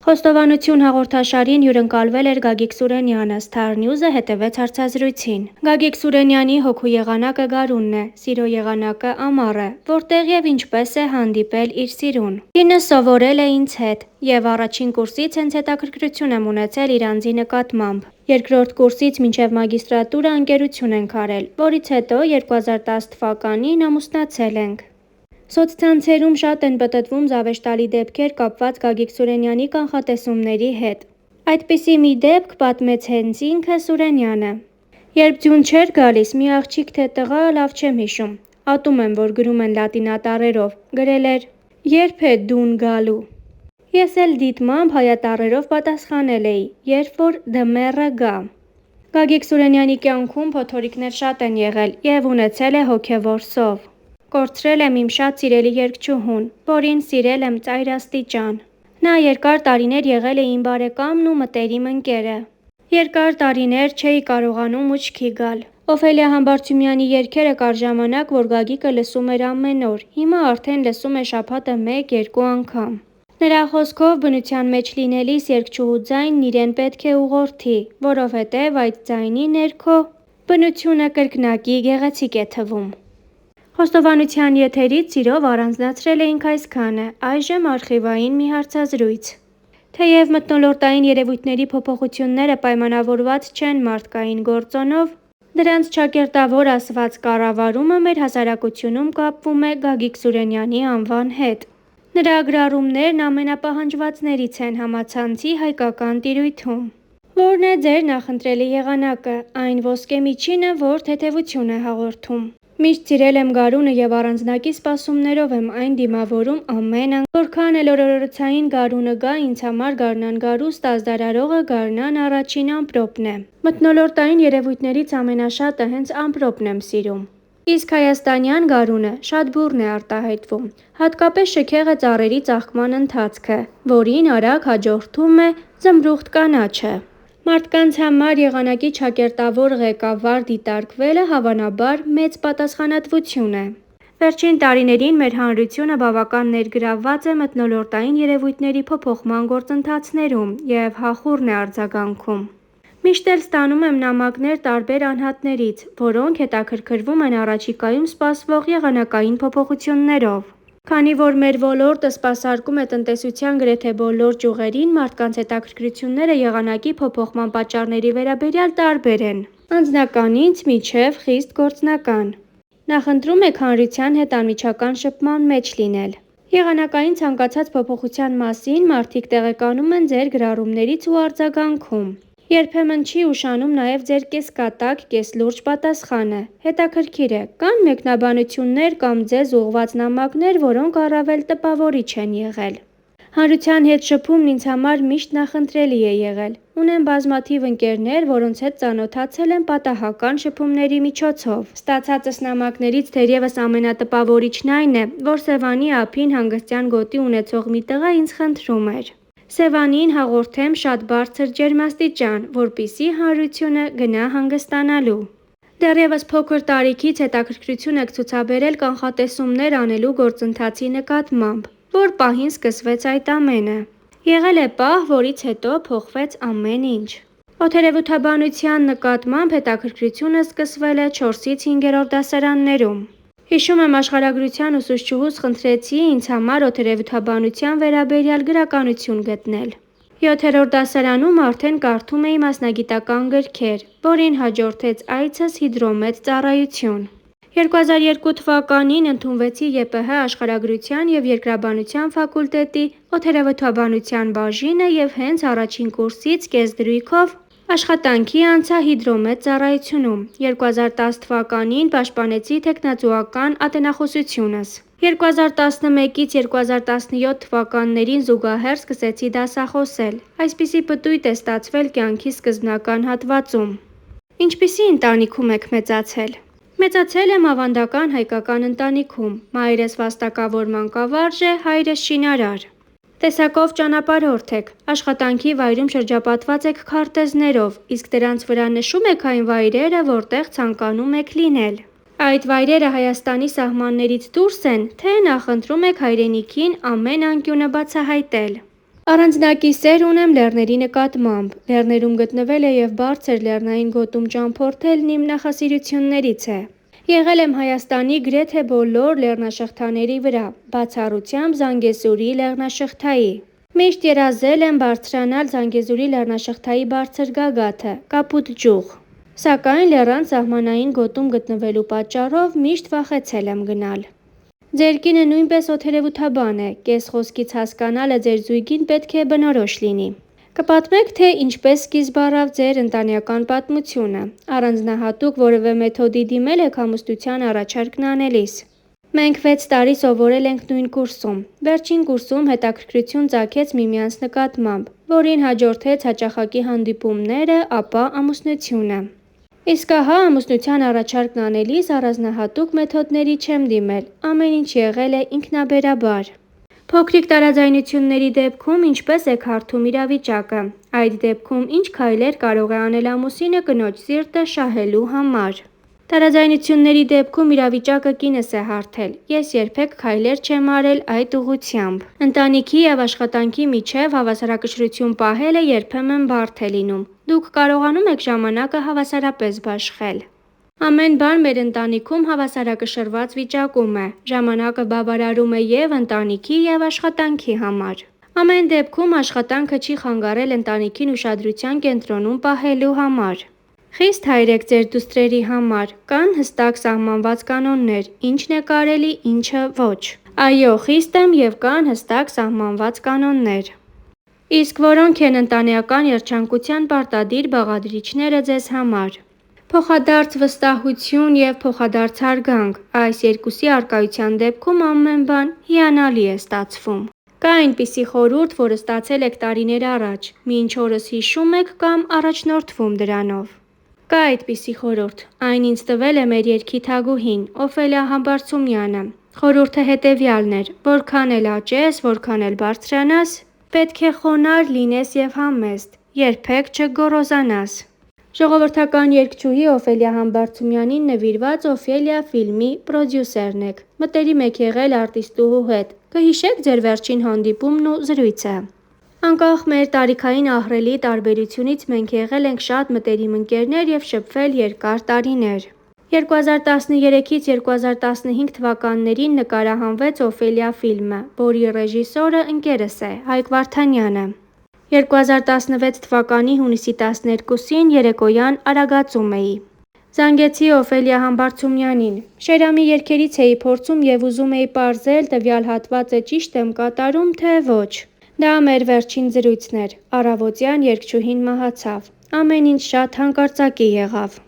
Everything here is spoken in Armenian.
Խոստովանություն հաղորդաշարին հյուրընկալվել էր Գագիկ Սուրենյանը, Star News-ը հետևեց հարցազրույցին։ Գագիկ Սուրենյանի հոգու եղանակը գարունն է, սիրո եղանակը ամառ է, որտեղ եւ ինչպես է հանդիպել իր սիրուն։ Կինը սովորել է ինձ հետ եւ առաջին կուրսից հենց հետաքրքրություն եմ ունեցել իր անձի նկատմամբ։ Երկրորդ կուրսից մինչև մագիստրատուրա ընկերություն ենք արել, որից հետո 2010 թվականին ամուսնացել ենք։ Սոցցանցերում շատ են պտտվում զավեշտալի դեպքեր կապված Գագիկ Սուրենյանի կանխատեսումների հետ։ Այդպիսի մի դեպք պատմեց հենց ինքը Սուրենյանը։ Երբ ձյուն չէր գալիս, մի աղջիկ թե տղա, լավ չեմ հիշում, ատում եմ, որ գրում են լատինատառերով, գրել էր «Երբ է դուն գալու»։ Ես էլ դիտմամբ հայատառերով պատասխանել էի, երբ որ դմեռը գա։ Գագիկ Սուրենյանի կյանքում փոթորիկներ շատ են եղել եւ ունեցել է հոգեվոր սով։ Կորցրել եմ իմ շատ սիրելի երգչուհուն, որին սիրել եմ ծայրաստիճան։ Նա երկար տարիներ եղել է իմ բարեկամն ու մտերիմ ընկերը։ Երկար տարիներ չէի կարողանում ուշքի գալ։ Օֆելիա Համբարձումյանի երգերը կար ժամանակ, որ Գագիկը լսում էր ամեն օր, հիմա արդեն լսում է շաբաթը 1-2 անգամ։ Նրա խոսքով բնության մեջ լինելիս երգչուհու ձայնն իրեն պետք է ուղղորդի, որովհետև այդ ձայնի ներքո բնությունը կրկնակի գեղեցիկ է թվում։ Խոստովանության եթերից սիրով առանձնացրել էինք այսքանը, այժմ արխիվային մի հարցազրույց։ Թեև մթնոլորտային երևույթների փոփոխությունները պայմանավորված չեն մարդկային գործոնով, դրանց ճակերտավոր ասված կառավարումը մեր հասարակությունում կապվում է Գագիկ Սուրենյանի անվան հետ։ Նրա գրառումներն ամենապահանջվածներից են համացանցի հայկական տիրույթում։ Որն է ձեր նախընտրելի եղանակը, այն ոսկե միջինը, որ թեթևություն է հաղորդում։ Միշտ սիրել եմ գարունը եւ առանձնակի սպասումներով եմ այն դիմավորում ամեն անգամ, որքան էլ օրորոցային գարունը գա, ինձ համար գարնան գարուստ ազդարարողը գարնան առաջին ամպրոպն է։ Մթնոլորտային երևույթներից ամենաշատը հենց ամպրոպն եմ սիրում։ Իսկ հայաստանյան գարունը շատ բուռն է արտահայտվում, հատկապես շքեղ է ծառերի ծաղկման ընթացքը, որին արագ հաջորդում է զմրուխտ կանաչը։ Մարդկանց համար եղանակի ճակերտավոր ղեկավար դիտարկվելը հավանաբար մեծ պատասխանատվություն է։ Վերջին տարիներին մեր հանրությունը բավական ներգրավված է մթնոլորտային երևույթների փոփոխման գործընթացներում և հախուռն է արձագանքում։ Միշտ էլ ստանում եմ նամակներ տարբեր անհատներից, որոնք հետաքրքրվում են առաջիկայում սպասվող եղանակային փոփոխություններով։ Քանի որ մեր ոլորտը սպասարկում է տնտեսության գրեթե բոլոր ճյուղերին, մարդկանց հետաքրքրությունները եղանակի փոփոխման պատճառների վերաբերյալ տարբեր են՝ անձնականից մինչև խիստ գործնական։ Նախընտրում եք հանրության հետ անմիջական շփման մեջ լինել։ Եղանակային ցանկացած փոփոխության մասին մարդիկ տեղեկանում են ձեր գրառումներից ու արձագանքում։ Երբեմն չի ուշանում նաև ձեր կեսկատակ, կեսլուրջ պատասխանը։ Հետաքրքիր է, կան մեկնաբանություններ կամ ձեզ ուղղված նամակներ, որոնք առավել տպավորիչ են եղել։ Հանրության հետ շփումն ինձ համար միշտ նախընտրելի է եղել։ Ունեմ բազմաթիվ ընկերներ, որոնց հետ ծանոթացել եմ պատահական շփումների միջոցով։ Ստացածս նամակներից թերևս ամենատպավորիչն այն է, որ Սևանի ափին հանգստյան գոտի ունեցող մի տղա ինձ խնդրում էր Սևանին հաղորդեմ շատ բարձր ջերմաստիճան, որպեսզի հանրությունը գնա հանգստանալու։ Դեռևս փոքր տարիքից հետաքրքրություն եք ցուցաբերել կանխատեսումներ անելու գործընթացի նկատմամբ, որ պահին սկսվեց այդ ամենը։ Եղել է պահ, որից հետո փոխվեց ամեն ինչ։ Օդերևութաբանության նկատմամբ հետաքրքրությունը սկսվել է 4-ից 5-րդ դասարաններում։ Հիշում եմ աշխարհագրության ուսուցչուհուս խնդրեցի ինձ համար օդերևութաբանության վերաբերյալ գրականություն գտնել։ 7-րդ դասարանում արդեն կարդում էի մասնագիտական գրքեր, որին հաջորդեց այցս հիդրոմետ ծառայություն։ 2002 թվականին ընդունվեցի ԵՊՀ աշխարհագրության և երկրաբանության ֆակուլտետի օդերևութաբանության բաժինը և հենց առաջին կուրսից կեսդրույքով աշխատանքի անցա հիդրոմետ ծառայությունում։ 2010 թվականին պաշտպանեցի թեկնածուական ատենախոսությունս։ 2011-ից 2017 թվականներին զուգահեռ սկսեցի դասախոսել։ Այսպիսի պտույտ է ստացվել կյանքի սկզբնական հատվածում։ Ինչպիսի ընտանիքում եք մեծացել։ Մեծացել եմ ավանդական հայկական ընտանիքում։ Մայրս վաստակավոր մանկավարժ է, հայրս շինարար։ Տեսակով ճանապարհորդ եք, աշխատանքի վայրում շրջապատված եք քարտեզներով, իսկ դրանց վրա նշում եք այն վայրերը, որտեղ ցանկանում եք լինել։ Այդ վայրերը Հայաստանի սահմաններից դուրս են, թե նախընտրում եք հայրենիքին ամեն անկյունը բացահայտել։ Առանձնակի սեր ունեմ լեռների նկատմամբ։ Լեռներում գտնվել է և բարձր լեռնային գոտում ճամփորդելն իմ նախասիրություններից է։ Եղել եմ Հայաստանի գրեթե բոլոր լեռնաշղթաների վրա, բացառությամբ Զանգեզուրի լեռնաշղթայի։ Միշտ երազել եմ բարձրանալ Զանգեզուրի լեռնաշղթայի բարձր գագաթը՝ Կապուտ ճյուղ։ Սակայն լեռան սահմանային գոտում գտնվելու պատճառով միշտ վախեցել եմ գնալ։ Ձեր կինը նույնպես օդերևութաբան է, կես խոսքից հասկանալը ձեր զույգին պետք է բնորոշ լինի։ Կպատմեք, թե ինչպես սկիզբ առավ ձեր ընտանեկան պատմությունը։ Առանձնահատուկ որևէ մեթոդի դիմել եք ամուսնության առաջարկն անելիս։ Մենք 6 տարի սովորել ենք նույն կուրսում։ Վերջին կուրսում հետաքրքրություն ծագեց միմյանց նկատմամբ, որին հաջորդեց հաճախակի հանդիպումները, ապա ամուսնությունը։ Իսկ ահա ամուսնության առաջարկն անելիս առանձնահատուկ մեթոդների չեմ դիմել, ամեն ինչ եղել է ինքնաբերաբար։ Փոքրիկ տարաձայնությունների դեպքում ինչպես եք հարթում իրավիճակը։ Այդ դեպքում ինչ քայլեր կարող է անել ամուսինը կնոջ սիրտը շահելու համար։ Տարաձայնությունների դեպքում իրավիճակը կինս է հարթել։ Ես երբեք քայլեր չեմ արել այդ ուղղությամբ։ Ընտանիքի և աշխատանքի միջև հավասարակշռություն պահելը երբեմն բարդ է լինում։ Դուք կարողանում եք ժամանակը հավասարապես բաշխել։ Ամեն բան մեր ընտանիքում հավասարակշռված վիճակում է։ Ժամանակը բավարարում է և ընտանիքի, և աշխատանքի համար։ Ամեն դեպքում աշխատանքը չի խանգարել ընտանիքին ուշադրության կենտրոնում պահելու համար։ Խիստ հայր եք ձեր դուստրերի համար։ Կան հստակ սահմանված կանոններ՝ ինչն է կարելի, ինչը՝ ոչ։ Այո, խիստ եմ և կան հստակ սահմանված կանոններ։ Իսկ որո՞նք են ընտանեկան երջանկության պարտադիր բաղադրիչները ձեզ համար։ Փոխադարձ վստահություն և փոխադարձ հարգանք։ Այս երկուսի առկայության դեպքում ամեն բան հիանալի է ստացվում։ Կա այնպիսի խորհուրդ, որը ստացել եք տարիներ առաջ, մինչ օրս հիշում եք կամ առաջնորդվում դրանով։ Կա այդպիսի խորհուրդ, այն ինձ տվել է մեր երգի թագուհին՝ Օֆելիա Համբարձումյանը։ Խորհուրդը հետևյալն էր՝ որքան էլ աճես, որքան էլ բարձրանաս, պետք է խոնարհ լինես և համեստ, երբեք չգոռոզանաս։ Ժողովրդական երգչուհի Օֆելիա Համբարձումյանին նվիրված «Օֆելիա» ֆիլմի պրոդյուսերն եք։ Մտերիմ եք եղել արտիստուհու հետ։ Կհիշե՞ք ձեր վերջին հանդիպումն ու զրույցը։ Անկախ մեր տարիքային ահռելի տարբերությունից մենք եղել ենք շատ մտերիմ ընկերներ և շփվել երկար տարիներ։ 2013-ից 2015 թվականներին նկարահանվեց «Օֆելիա» ֆիլմը, որի ռեժիսորը ընկերս է՝ Հայկ Վարդանյանը։ 2016 թվականի հունիսի 12-ին երեկոյան արագածում էի։ Զանգեցի Օֆելիա Համբարձումյանին։ Շերամի երգերից էի փորձում և ուզում էի պարզել՝ տվյալ հատվածը ճիշտ եմ կատարում, թե ոչ։ Դա մեր վերջին զրույցն էր։ Առավոտյան երգչուհին մահացավ։ Ամեն ինչ շատ հանկարծակի եղավ։